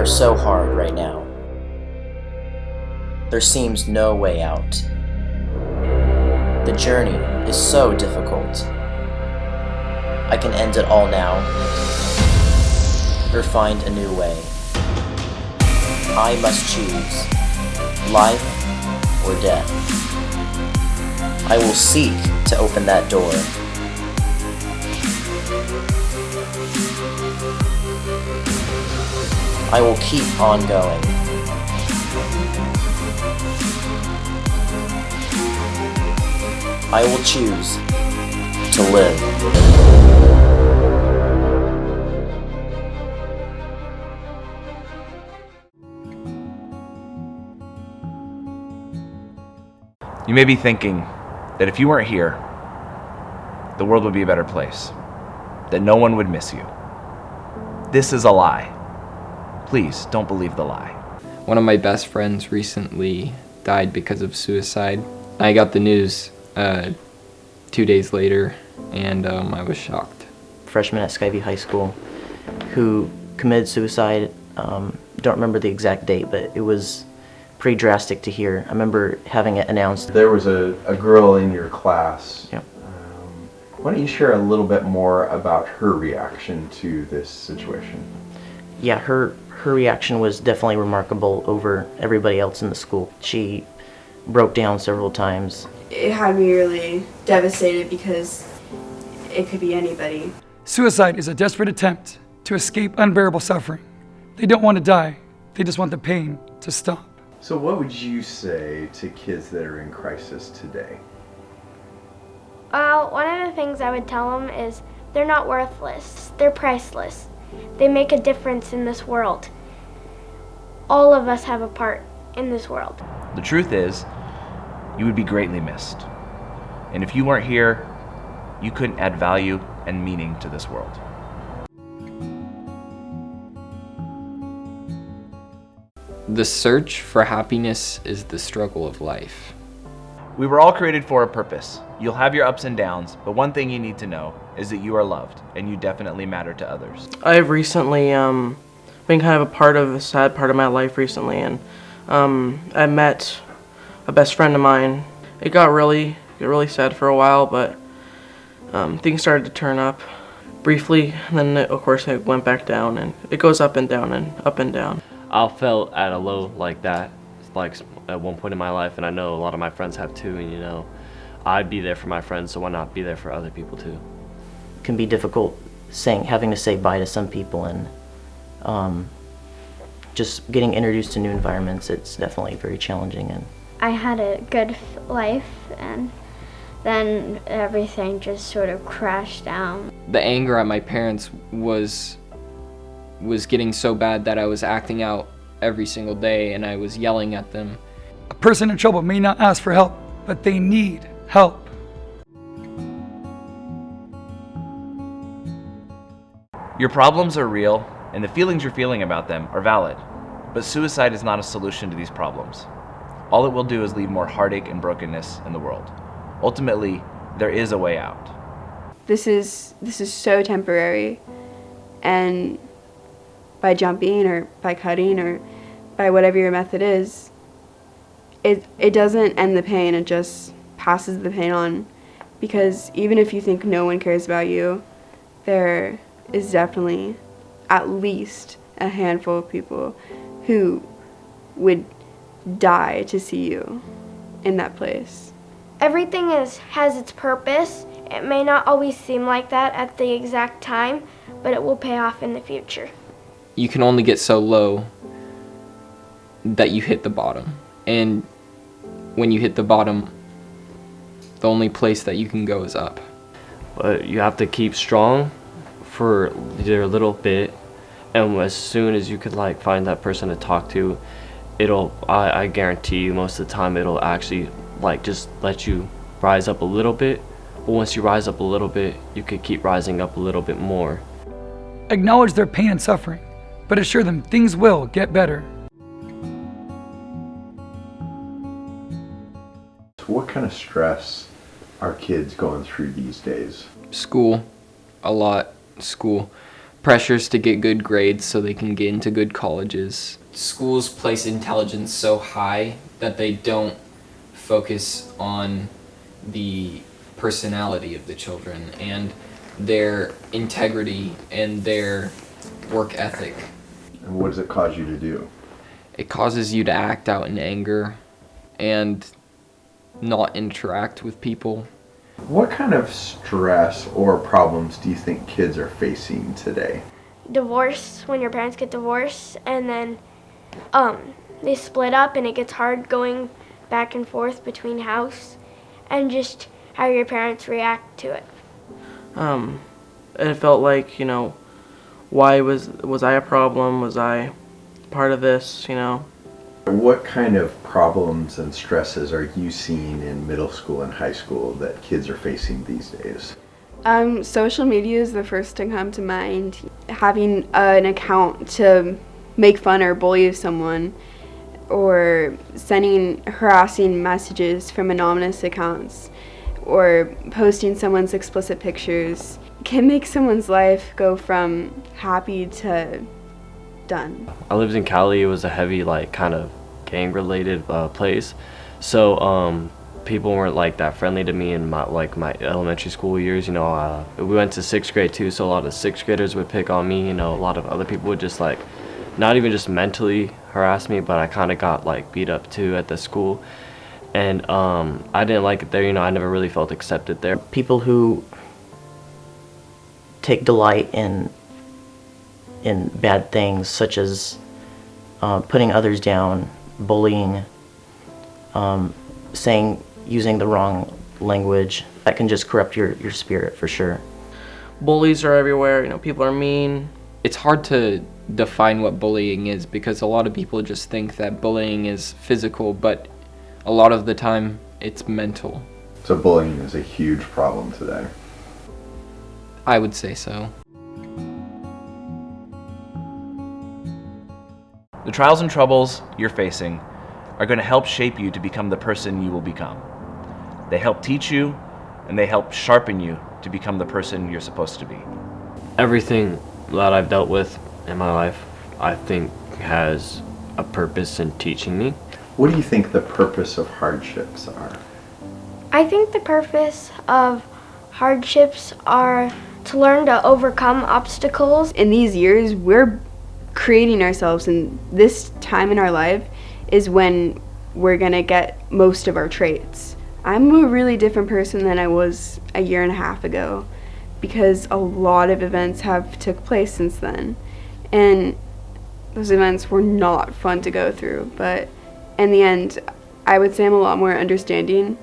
are so hard right now. There seems no way out. The journey is so difficult. I can end it all now, or find a new way. I must choose life or death. I will seek to open that door. I will keep on going. I will choose to live. You may be thinking that if you weren't here, the world would be a better place, that no one would miss you. This is a lie. Please don't believe the lie. One of my best friends recently died because of suicide. I got the news 2 days later, and I was shocked. Freshman at Skyview High School who committed suicide. Don't remember the exact date, but it was pretty drastic to hear. I remember having it announced. There was a girl in your class. Yep. Why don't you share a little bit more about her reaction to this situation? Yeah, her reaction was definitely remarkable over everybody else in the school. She broke down several times. It had me really devastated because it could be anybody. Suicide is a desperate attempt to escape unbearable suffering. They don't want to die, they just want the pain to stop. So what would you say to kids that are in crisis today? One of the things I would tell them is they're not worthless, they're priceless. They make a difference in this world. All of us have a part in this world. The truth is, you would be greatly missed. And if you weren't here, you couldn't add value and meaning to this world. The search for happiness is the struggle of life. We were all created for a purpose. You'll have your ups and downs, but one thing you need to know is that you are loved, and you definitely matter to others. I've recently been kind of a part of a sad part of my life recently, and I met a best friend of mine. It got really sad for a while, but things started to turn up briefly, and then of course it went back down, and it goes up and down and up and down. I felt at a low like that, like at one point in my life, and I know a lot of my friends have too, and you know, I'd be there for my friends, so why not be there for other people too? It can be difficult having to say bye to some people, and just getting introduced to new environments. It's definitely very challenging. And I had a good life, and then everything just sort of crashed down. The anger at my parents was getting so bad that I was acting out every single day, and I was yelling at them. A person in trouble may not ask for help, but they need help. Your problems are real, and the feelings you're feeling about them are valid. But suicide is not a solution to these problems. All it will do is leave more heartache and brokenness in the world. Ultimately, there is a way out. This is so temporary, and by jumping or by cutting or by whatever your method is, it doesn't end the pain, it just passes the pain on. Because even if you think no one cares about you, there is definitely at least a handful of people who would die to see you in that place. Everything has its purpose. It may not always seem like that at the exact time, but it will pay off in the future. You can only get so low that you hit the bottom. And when you hit the bottom, the only place that you can go is up. But you have to keep strong for either a little bit, and as soon as you could like find that person to talk to, I guarantee you most of the time it'll actually like just let you rise up a little bit. But once you rise up a little bit, you could keep rising up a little bit more. Acknowledge their pain and suffering, but assure them things will get better. What kind of stress are kids going through these days? School, a lot. School. pressures to get good grades so they can get into good colleges. Schools place intelligence so high that they don't focus on the personality of the children and their integrity and their work ethic. And what does it cause you to do? It causes you to act out in anger and not interact with people. What kind of stress or problems do you think kids are facing today? Divorce, when your parents get divorced, and then they split up, and it gets hard going back and forth between house, and just how your parents react to it. It felt like, why was I a problem? Was I part of this, What kind of problems and stresses are you seeing in middle school and high school that kids are facing these days? Social media is the first to come to mind. Having an account to make fun or bully someone, or sending harassing messages from anonymous accounts, or posting someone's explicit pictures can make someone's life go from happy to done. I lived in Cali. It was a heavy, kind of gang-related place. So people weren't that friendly to me in my elementary school years. We went to 6th grade too, so a lot of 6th graders would pick on me. A lot of other people would just not even just mentally harass me, but I kind of got beat up too at the school. And I didn't like it there. I never really felt accepted there. People who take delight in bad things, such as putting others down, bullying, using the wrong language, that can just corrupt your spirit for sure. Bullies are everywhere. People are mean. It's hard to define what bullying is because a lot of people just think that bullying is physical, but a lot of the time it's mental. So bullying is a huge problem today. I would say so. The trials and troubles you're facing are going to help shape you to become the person you will become. They help teach you, and they help sharpen you to become the person you're supposed to be. Everything that I've dealt with in my life, I think, has a purpose in teaching me. What do you think the purpose of hardships are? I think the purpose of hardships are to learn to overcome obstacles. In these years, we're creating ourselves, and this time in our life is when we're gonna get most of our traits. I'm a really different person than I was a year and a half ago because a lot of events have took place since then, and those events were not fun to go through, but in the end I would say I'm a lot more understanding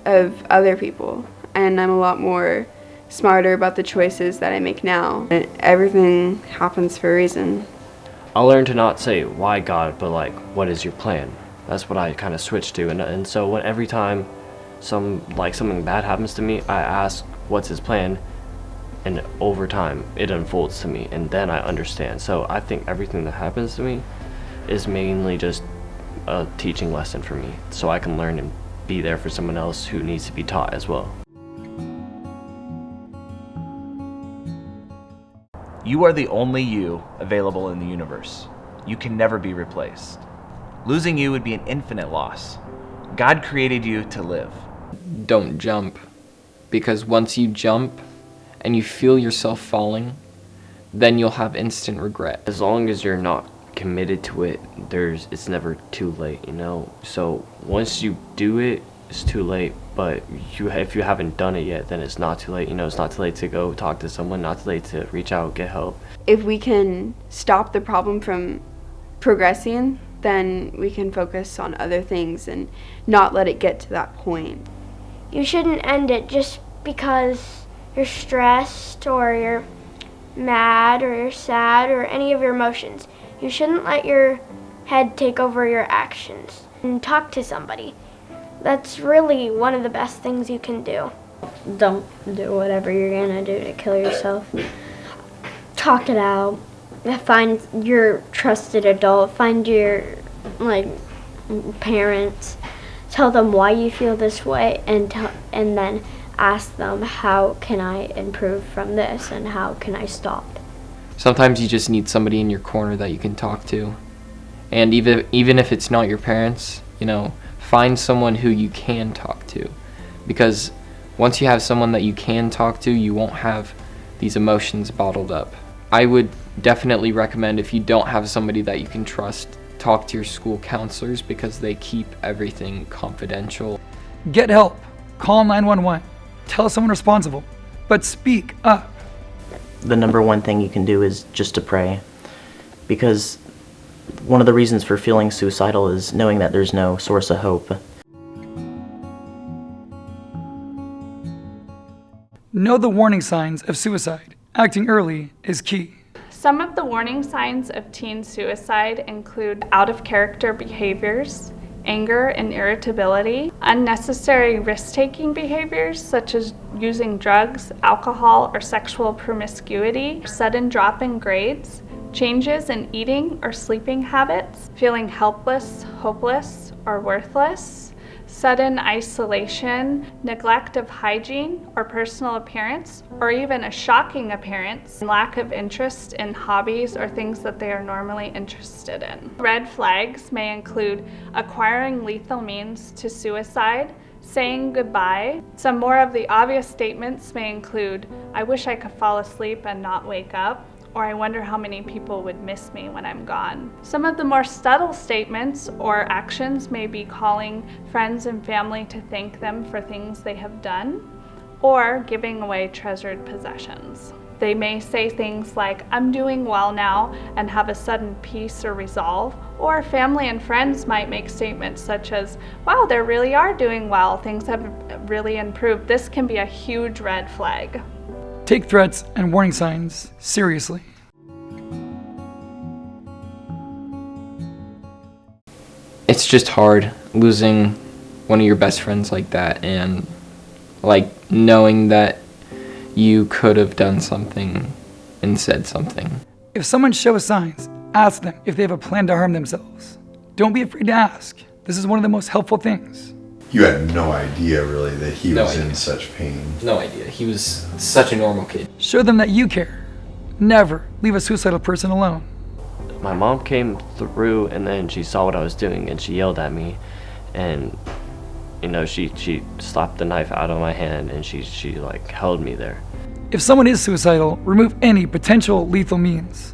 of other people, and I'm a lot more smarter about the choices that I make now. Everything happens for a reason. I'll learn to not say why God, but what is your plan? That's what I kind of switched to, and so every time something bad happens to me, I ask what's his plan, and over time it unfolds to me, and then I understand. So I think everything that happens to me is mainly just a teaching lesson for me, so I can learn and be there for someone else who needs to be taught as well. You are the only you available in the universe. You can never be replaced. Losing you would be an infinite loss. God created you to live. Don't jump, because once you jump and you feel yourself falling, then you'll have instant regret. As long as you're not committed to it, it's never too late, So once you do it, it's too late. But if you haven't done it yet, then it's not too late. It's not too late to go talk to someone, not too late to reach out, get help. If we can stop the problem from progressing, then we can focus on other things and not let it get to that point. You shouldn't end it just because you're stressed or you're mad or you're sad or any of your emotions. You shouldn't let your head take over your actions. And talk to somebody. That's really one of the best things you can do. Don't do whatever you're gonna do to kill yourself. Talk it out. Find your trusted adult. Find your parents. Tell them why you feel this way, and then ask them, how can I improve from this and how can I stop? Sometimes you just need somebody in your corner that you can talk to. And even if it's not your parents, find someone who you can talk to. Because once you have someone that you can talk to, you won't have these emotions bottled up. I would definitely recommend, if you don't have somebody that you can trust, talk to your school counselors because they keep everything confidential. Get help. Call 911. Tell someone responsible. But speak up. The number one thing you can do is just to pray. Because one of the reasons for feeling suicidal is knowing that there's no source of hope. Know the warning signs of suicide. Acting early is key. Some of the warning signs of teen suicide include out-of-character behaviors, anger and irritability, unnecessary risk-taking behaviors such as using drugs, alcohol, or sexual promiscuity, sudden drop in grades, changes in eating or sleeping habits, feeling helpless, hopeless, or worthless, sudden isolation, neglect of hygiene or personal appearance, or even a shocking appearance, lack of interest in hobbies or things that they are normally interested in. Red flags may include acquiring lethal means to suicide, saying goodbye. Some more of the obvious statements may include, "I wish I could fall asleep and not wake up," or "I wonder how many people would miss me when I'm gone." Some of the more subtle statements or actions may be calling friends and family to thank them for things they have done, or giving away treasured possessions. They may say things like, "I'm doing well now," and have a sudden peace or resolve, or family and friends might make statements such as, "Wow, they really are doing well, things have really improved." This can be a huge red flag. Take threats and warning signs seriously. It's just hard losing one of your best friends like that, and knowing that you could have done something and said something. If someone shows signs, ask them if they have a plan to harm themselves. Don't be afraid to ask. This is one of the most helpful things. You had no idea, really, that he No was idea. in such pain. No idea. He was such a normal kid. Show them that you care. Never leave a suicidal person alone. My mom came through and then she saw what I was doing and she yelled at me, and she slapped the knife out of my hand and she held me there. If someone is suicidal, remove any potential lethal means.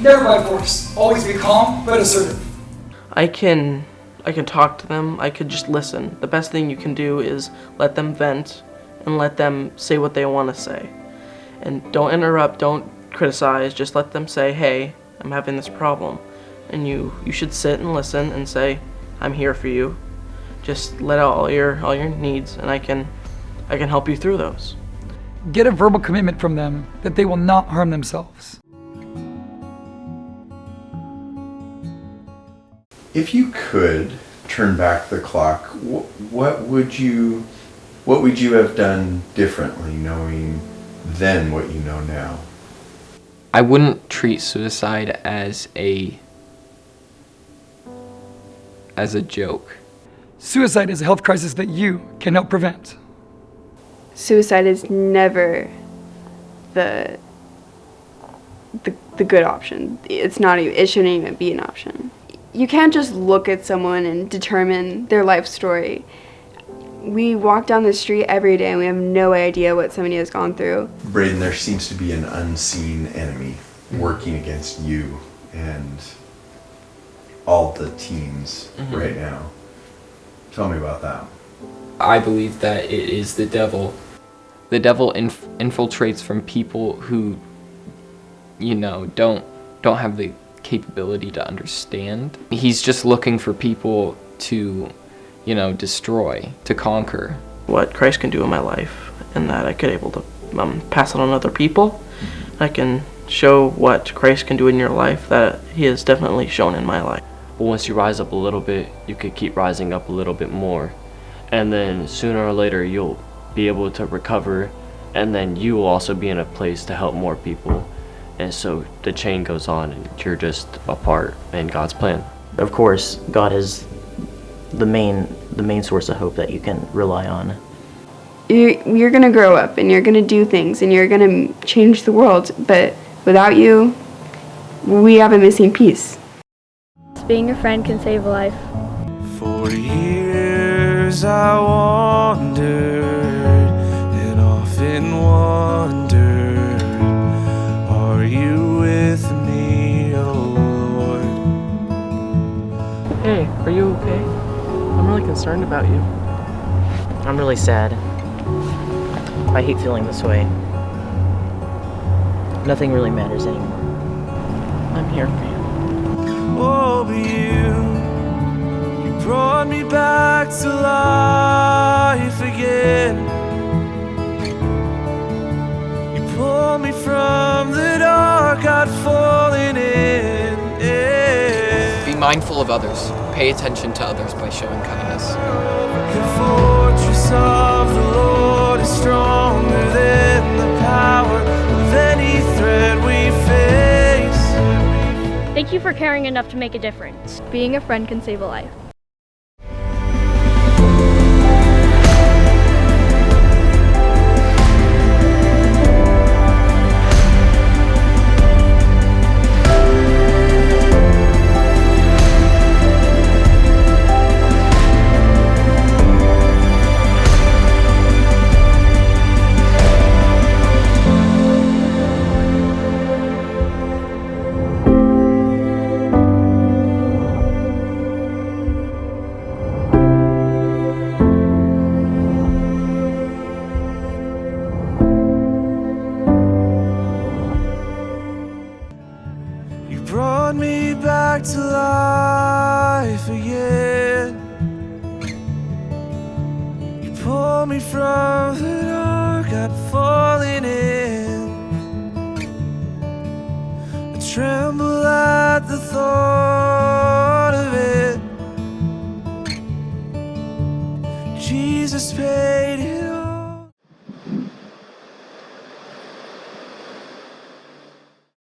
Never by force. Always be calm but assertive. I can talk to them. I could just listen. The best thing you can do is let them vent and let them say what they want to say. And don't interrupt, don't criticize, just let them say, "Hey, I'm having this problem." And you should sit and listen and say, "I'm here for you." Just let out all your needs, and I can help you through those. Get a verbal commitment from them that they will not harm themselves. If you could turn back the clock, what would you have done differently, knowing then what you know now? I wouldn't treat suicide as a joke. Suicide is a health crisis that you can help prevent. Suicide is never the good option. It shouldn't even be an option. You can't just look at someone and determine their life story. We walk down the street every day and we have no idea what somebody has gone through. Braden, there seems to be an unseen enemy working against you and all the teens right now. Tell me about that. I believe that it is the devil. The devil infiltrates from people who, don't have the capability to understand. He's just looking for people to, destroy, to conquer. What Christ can do in my life, and that I could able to pass it on to other people. I can show what Christ can do in your life that he has definitely shown in my life. But once you rise up a little bit, you could keep rising up a little bit more. And then sooner or later, you'll be able to recover. And then you will also be in a place to help more people. And so the chain goes on and you're just a part in God's plan. Of course, God is the main source of hope that you can rely on. you're going to grow up and you're going to do things and you're going to change the world, but without you, we have a missing piece. Being a friend can save a life. For years I wandered and often wondered, are you with me, oh Lord? Hey, are you okay? I'm really concerned about you. I'm really sad. I hate feeling this way. Nothing really matters anymore. I'm here for you. Oh, but you brought me back to life again. You pulled me from the dark I'd fallen in. Be mindful of others. Pay attention to others by showing kindness. The fortress of the Lord is stronger than the power of any threat we face. Thank you for caring enough to make a difference. Being a friend can save a life. Brought me back to life again. You pulled me from the dark I'd fallen in. I tremble at the thought of it. Jesus paid it